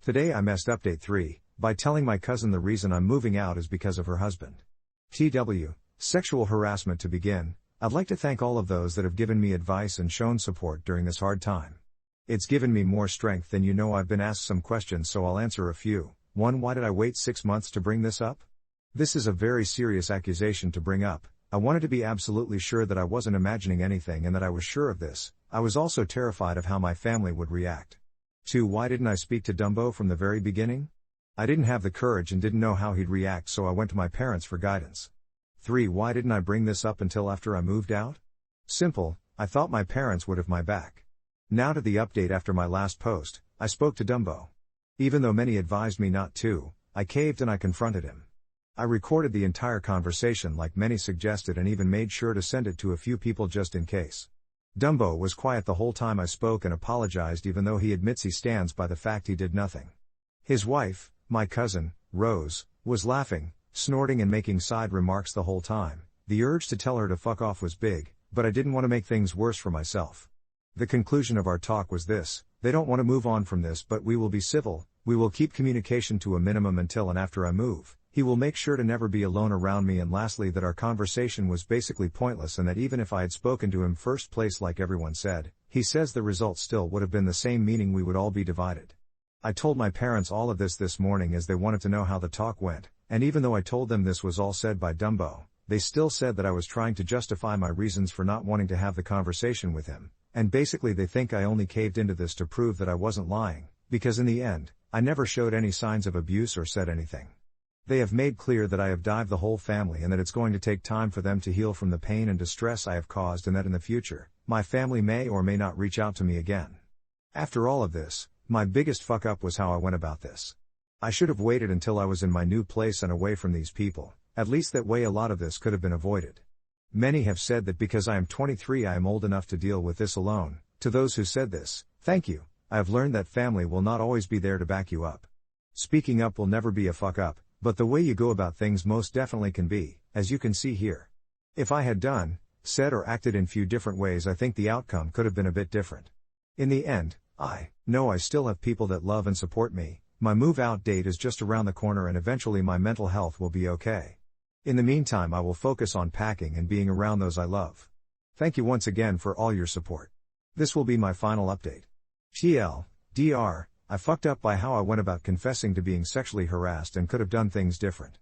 Today I messed update 3, by telling my cousin the reason I'm moving out is because of her husband. TW, sexual harassment. To begin, I'd like to thank all of those that have given me advice and shown support during this hard time. It's given me more strength than you know. I've been asked some questions, so I'll answer a few. 1. Why did I wait 6 months to bring this up? This is a very serious accusation to bring up. I wanted to be absolutely sure that I wasn't imagining anything and that I was sure of this. I was also terrified of how my family would react. 2. Why didn't I speak to Dumbo from the very beginning? I didn't have the courage and didn't know how he'd react, so I went to my parents for guidance. 3. Why didn't I bring this up until after I moved out? Simple, I thought my parents would have my back. Now to the update. After my last post, I spoke to Dumbo. Even though many advised me not to, I caved and I confronted him. I recorded the entire conversation like many suggested and even made sure to send it to a few people just in case. Dumbo was quiet the whole time I spoke and apologized, even though he admits he stands by the fact he did nothing. His wife, my cousin, Rose, was laughing, snorting and making side remarks the whole time. The urge to tell her to fuck off was big, but I didn't want to make things worse for myself. The conclusion of our talk was this: they don't want to move on from this, but we will be civil. We will keep communication to a minimum until and after I move. He will make sure to never be alone around me, and lastly that our conversation was basically pointless and that even if I had spoken to him first place like everyone said, he says the result still would have been the same, meaning we would all be divided. I told my parents all of this morning as they wanted to know how the talk went, and even though I told them this was all said by Dumbo, they still said that I was trying to justify my reasons for not wanting to have the conversation with him, and basically they think I only caved into this to prove that I wasn't lying, because in the end, I never showed any signs of abuse or said anything. They have made clear that I have dived the whole family and that it's going to take time for them to heal from the pain and distress I have caused, and that in the future, my family may or may not reach out to me again. After all of this, my biggest fuck up was how I went about this. I should have waited until I was in my new place and away from these people. At least that way a lot of this could have been avoided. Many have said that because I am 23 I am old enough to deal with this alone. To those who said this, thank you. I have learned that family will not always be there to back you up. Speaking up will never be a fuck up, but the way you go about things most definitely can be, as you can see here. If I had done, said or acted in few different ways, I think the outcome could have been a bit different. In the end, I know I still have people that love and support me. My move out date is just around the corner and eventually my mental health will be okay. In the meantime I will focus on packing and being around those I love. Thank you once again for all your support. This will be my final update. TLDR, I fucked up by how I went about confessing to being sexually harassed and could have done things different.